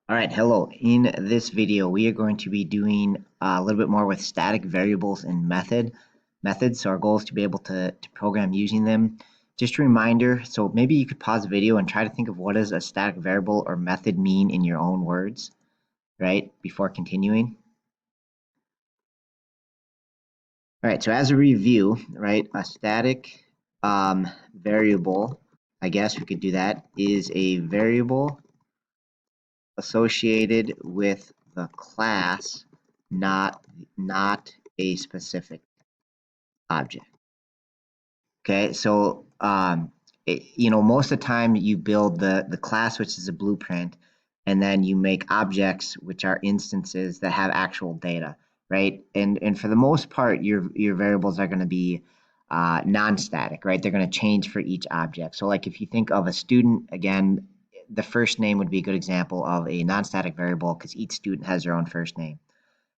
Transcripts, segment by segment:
All right, hello. In this video, we are going to be doing a little bit more with static variables and methods. So our goal is to be able to program using them. Just a reminder, so maybe you could pause the video and try to think of what does a static variable or method mean in your own words, right, before continuing. All right, so as a review, right, a static variable, I guess we could do that, is a variable associated with the class, not a specific object. Okay, so most of the time you build the class, which is a blueprint, and then you make objects, which are instances that have actual data, right? And for the most part, your variables are going to be non-static, right? They're going to change for each object. So like if you think of a student, again, the first name would be a good example of a non-static variable because each student has their own first name.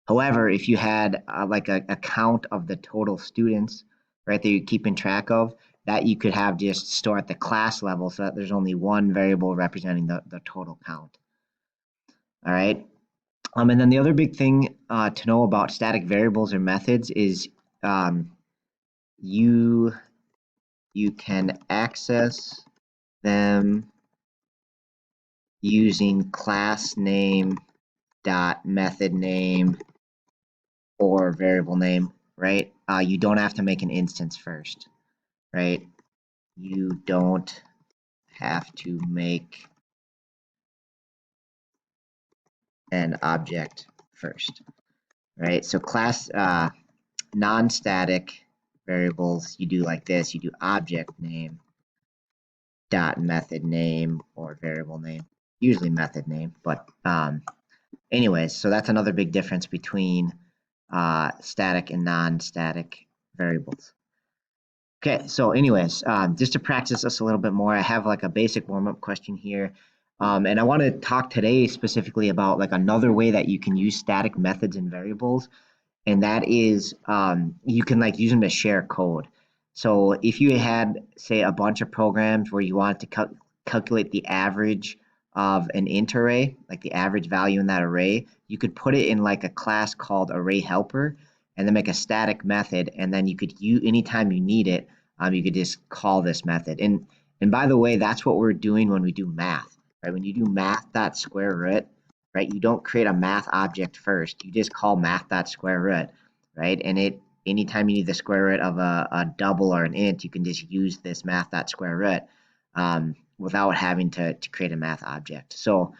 However, if you had like a count of the total students, right, that you're keeping track of, that you could have just store at the class level so that there's only one variable representing the total count. All right. And then the other big thing to know about static variables or methods is um, you can access them using class name dot method name or variable name, right? You don't have to make an instance first, right? You don't have to make an object first, right? So class non-static variables, you do like this. You do object name dot method name or variable name, usually method name, but anyways, so that's another big difference between static and non-static variables. Okay, so anyways, just to practice this a little bit more, I have like a basic warm-up question here. And I want to talk today specifically about like another way that you can use static methods and variables, and that is you can like use them to share code. So if you had, say, a bunch of programs where you wanted to calculate the average of an int array, like the average value in that array, you could put it in like a class called array helper, and then make a static method, and then you could use anytime you need it, you could just call this method. And by the way, that's what we're doing when we do math, right? When you do math.square root, right? You don't create a math object first. You just call math.square root, right? And anytime you need the square root of a double or an int, you can just use this math.square root without having to create a math object. So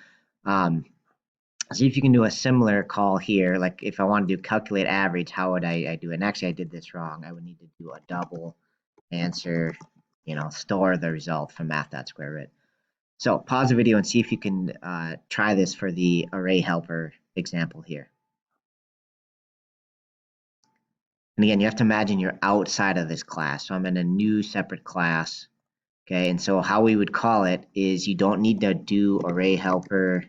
see if you can do a similar call here. Like if I want to do calculate average, how would I do it? And actually, I did this wrong. I would need to do a double answer, store the result from math.square root. So pause the video and see if you can try this for the array helper example here. And again, you have to imagine you're outside of this class. So I'm in a new separate class. Okay, and so how we would call it is you don't need to do array helper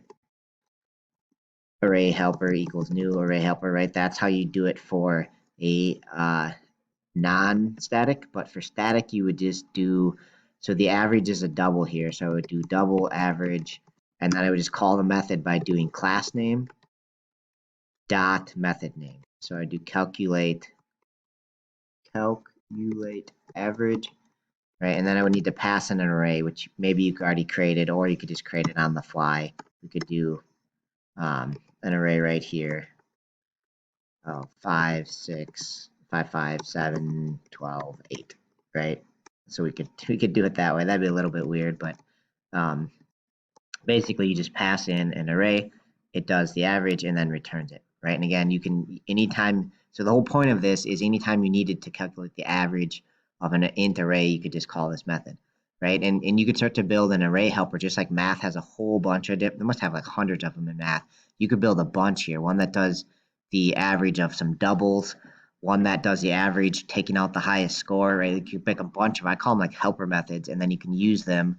equals new array helper, right? That's how you do it for a non-static, but for static, you would just do, so the average is a double here. So I would do double average, and then I would just call the method by doing class name dot method name. So I do calculate average, right? And then I would need to pass in an array, which maybe you already created, or you could just create it on the fly. We could do an array right here. 5, 6, 5, 5, 7, 12, 8, right? So we could do it that way. That'd be a little bit weird, but basically you just pass in an array, it does the average and then returns it, right? And again, you can anytime, so the whole point of this is anytime you needed to calculate the average of an int array, you could just call this method, right? And you could start to build an array helper, just like math has a whole bunch of they must have like hundreds of them in math. You could build a bunch here, one that does the average of some doubles, one that does the average taking out the highest score, right? You can pick a bunch of, I call them like helper methods, and then you can use them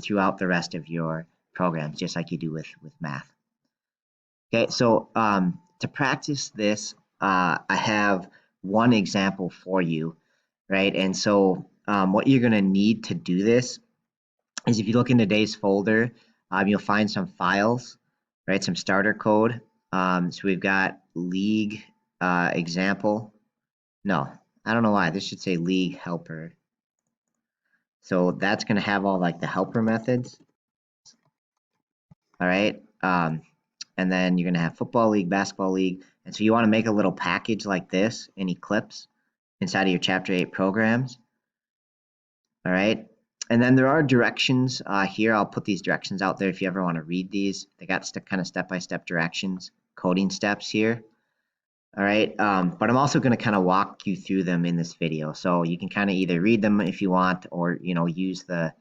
throughout the rest of your programs, just like you do with math. Okay, so to practice this, I have one example for you, right? And so what you're going to need to do this is if you look in today's folder, you'll find some files, right? Some starter code. So we've got league example. No, I don't know why. This should say league helper. So that's going to have all like the helper methods. All right. And then you're going to have football league, basketball league. And so you want to make a little package like this in Eclipse inside of your Chapter 8 programs. All right. And then there are directions here. I'll put these directions out there if you ever want to read these. They got kind of step-by-step directions, coding steps here. All right. But I'm also going to kind of walk you through them in this video. So you can kind of either read them if you want, or, you know, use the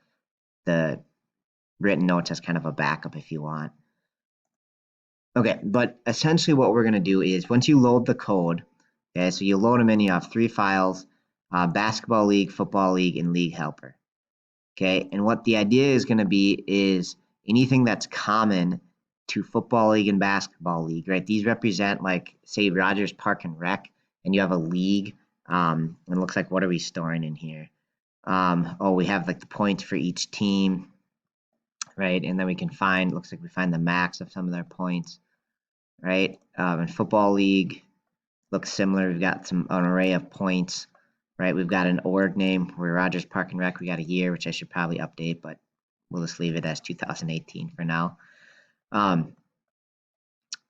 written notes as kind of a backup if you want. Okay, but essentially what we're going to do is once you load the code, okay, so you load them in, you have 3 files, basketball league, football league, and league helper. Okay, and what the idea is going to be is anything that's common to football league and basketball league, right? These represent, like, say Rogers Park and Rec, and you have a league. And it looks like, what are we storing in here? Oh, we have like the points for each team, right? And then we can find, looks like we find the max of some of their points, right? In football league, looks similar. We've got an array of points, right? We've got an org name where Rogers Park and Rec, we got a year, which I should probably update, but we'll just leave it as 2018 for now.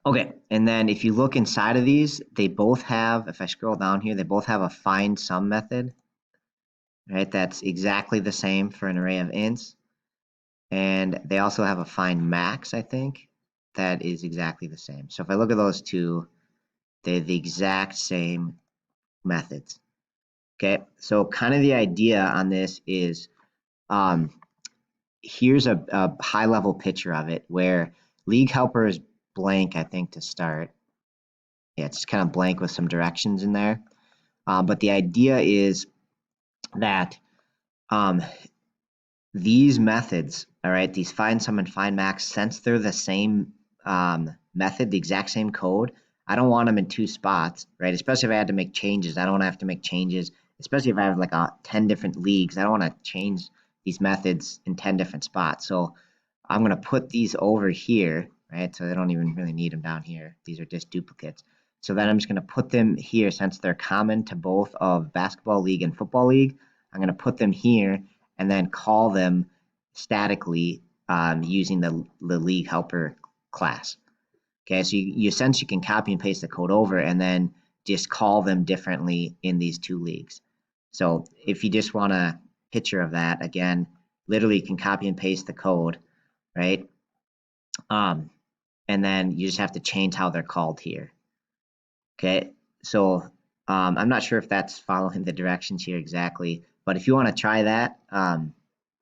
Okay, and then if you look inside of these, they both have, if I scroll down here, they both have a find sum method, right? That's exactly the same for an array of ints. And they also have a find max, I think, that is exactly the same. So if I look at those two, they're the exact same methods. Okay, so kind of the idea on this is here's a high level picture of it where league helper is blank, I think, to start. Yeah, it's kind of blank with some directions in there. But the idea is that these methods, all right, these find sum and find max, since they're the same method, the exact same code, I don't want them in 2 spots, right? Especially if I had to make changes. I don't want to have to make changes, especially if I have like 10 different leagues. I don't want to change these methods in 10 different spots. So I'm going to put these over here, right? So I don't even really need them down here. These are just duplicates. So then I'm just going to put them here since they're common to both of basketball league and football league. I'm going to put them here and then call them statically using the league helper class. Okay, so you essentially can copy and paste the code over and then just call them differently in these 2 leagues. So if you just want a picture of that, again, literally you can copy and paste the code, right? And then you just have to change how they're called here. Okay, so I'm not sure if that's following the directions here exactly, but if you want to try that,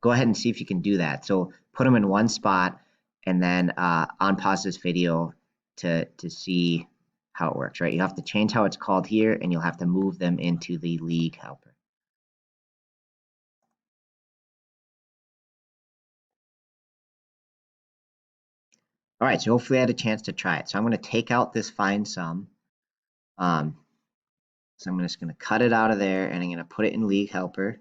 go ahead and see if you can do that. So put them in one spot and then unpause this video to see how it works, right? You have to change how it's called here and you'll have to move them into the league helper. All right, so hopefully I had a chance to try it. So I'm going to take out this find sum. So I'm just going to cut it out of there and I'm going to put it in league helper.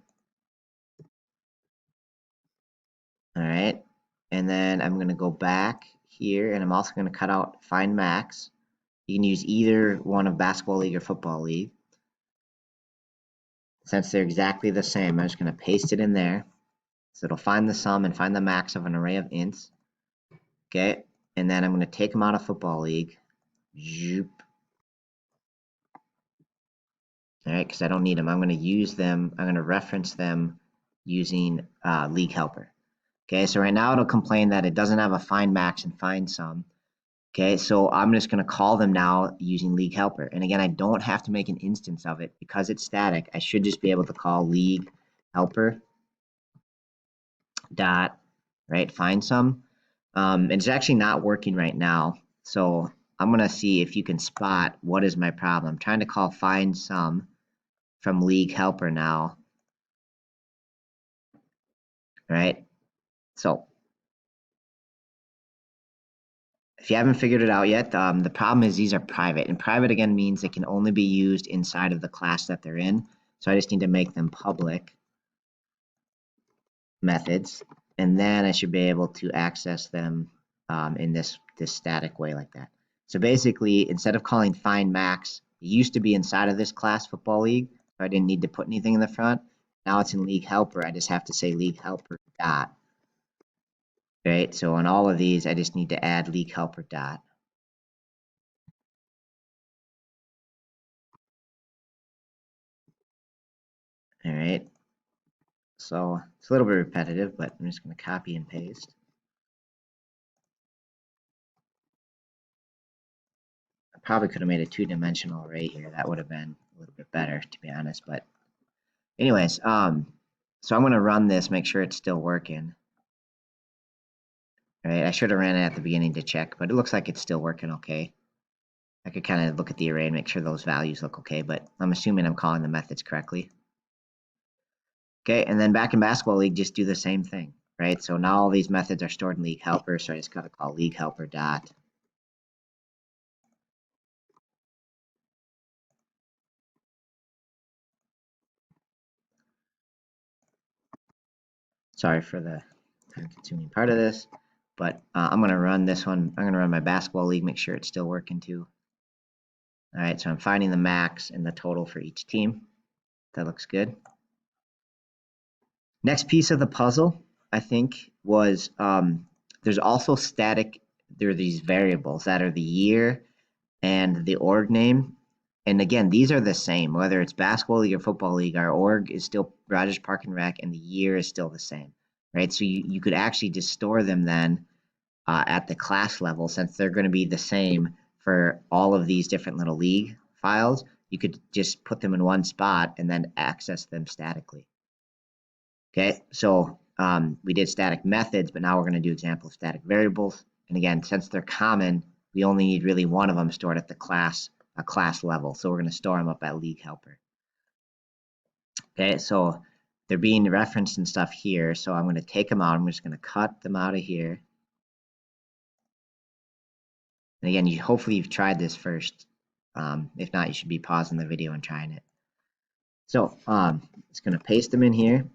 All right, and then I'm going to go back here and I'm also going to cut out find max. You can use either one of basketball league or football league. Since they're exactly the same, I'm just going to paste it in there. So it'll find the sum and find the max of an array of ints. Okay, and then I'm going to take them out of football league. Zoop. All right, because I don't need them. I'm going to use them. I'm going to reference them using league helper. Okay, so right now it'll complain that it doesn't have a find max and find sum. Okay, so I'm just going to call them now using league helper. And again, I don't have to make an instance of it because it's static. I should just be able to call league helper dot, right, find sum. It's actually not working right now. So I'm going to see if you can spot what is my problem. I'm trying to call find sum from league helper now. Right? So if you haven't figured it out yet, the problem is these are private. And private, again, means they can only be used inside of the class that they're in. So I just need to make them public methods. And then I should be able to access them in this static way like that. So basically, instead of calling find max, it used to be inside of this class football league, so I didn't need to put anything in the front. Now it's in league helper. I just have to say league helper dot. Right. So on all of these, I just need to add league helper dot. All right. So it's a little bit repetitive, but I'm just going to copy and paste. I probably could have made a two-dimensional array here. That would have been a little bit better, to be honest. But anyways, so I'm going to run this, make sure it's still working. All right, I should have ran it at the beginning to check, but it looks like it's still working okay. I could kind of look at the array and make sure those values look okay, but I'm assuming I'm calling the methods correctly. Okay, and then back in Basketball League, just do the same thing, right? So now all these methods are stored in league helper, so I just got to call league helper dot. Sorry for the time-consuming part of this, but I'm going to run this one. I'm going to run my Basketball League, make sure it's still working too. All right, so I'm finding the max and the total for each team. That looks good. Next piece of the puzzle, I think, was there's also static, there are these variables that are the year and the org name. And again, these are the same, whether it's basketball league or football league, our org is still Rogers Park and Rec and the year is still the same, right? So you could actually just store them then at the class level, since they're going to be the same for all of these different little league files. You could just put them in one spot and then access them statically. Okay, so we did static methods, but now we're going to do example of static variables. And again, since they're common, we only need really one of them stored at the class level. So we're going to store them up at league helper. Okay, so they're being referenced and stuff here. So I'm going to take them out. I'm just going to cut them out of here. And again, hopefully you've tried this first. If not, you should be pausing the video and trying it. So it's going to paste them in here.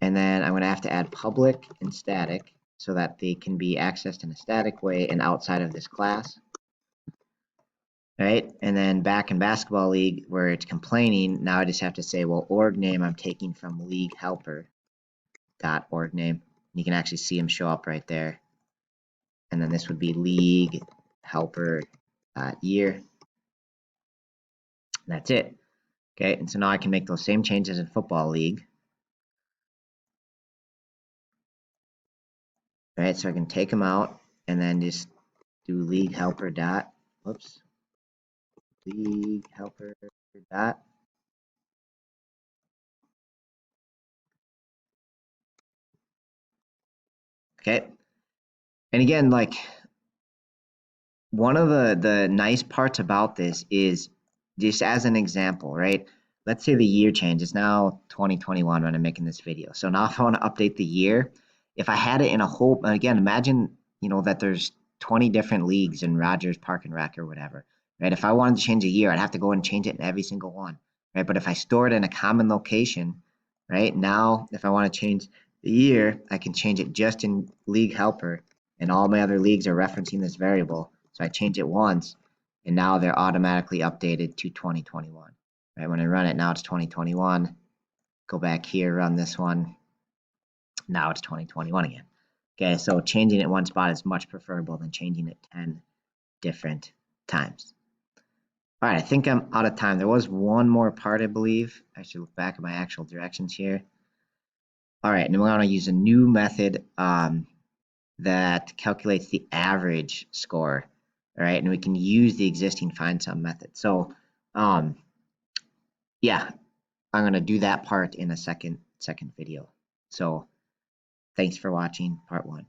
And then I'm going to have to add public and static so that they can be accessed in a static way and outside of this class. Right? And then back in Basketball League where it's complaining, now I just have to say, well, org name I'm taking from league helper dot org name. You can actually see them show up right there. And then this would be league helper year. That's it. Okay, and so now I can make those same changes in Football League. All right, so I can take them out and then just do league helper dot, whoops, league helper dot. Okay, and again, like one of the nice parts about this is just as an example, right? Let's say the year change. It's now 2021 when I'm making this video. So now if I want to update the year, if I had it in a whole, again, imagine, that there's 20 different leagues in Rogers Park and Rec or whatever, right? If I wanted to change a year, I'd have to go and change it in every single one, right? But if I store it in a common location, right? Now, if I want to change the year, I can change it just in League Helper, and all my other leagues are referencing this variable. So I change it once, and now they're automatically updated to 2021. Right? When I run it, now it's 2021. Go back here, run this one. Now it's 2021 again. Okay, so changing it one spot is much preferable than changing it 10 different times. All right, I think I'm out of time. There was one more part, I believe. I should look back at my actual directions here. All right, and we're going to use a new method that calculates the average score. All right, and we can use the existing find sum method. So, yeah, I'm going to do that part in a second video. So, thanks for watching part 1.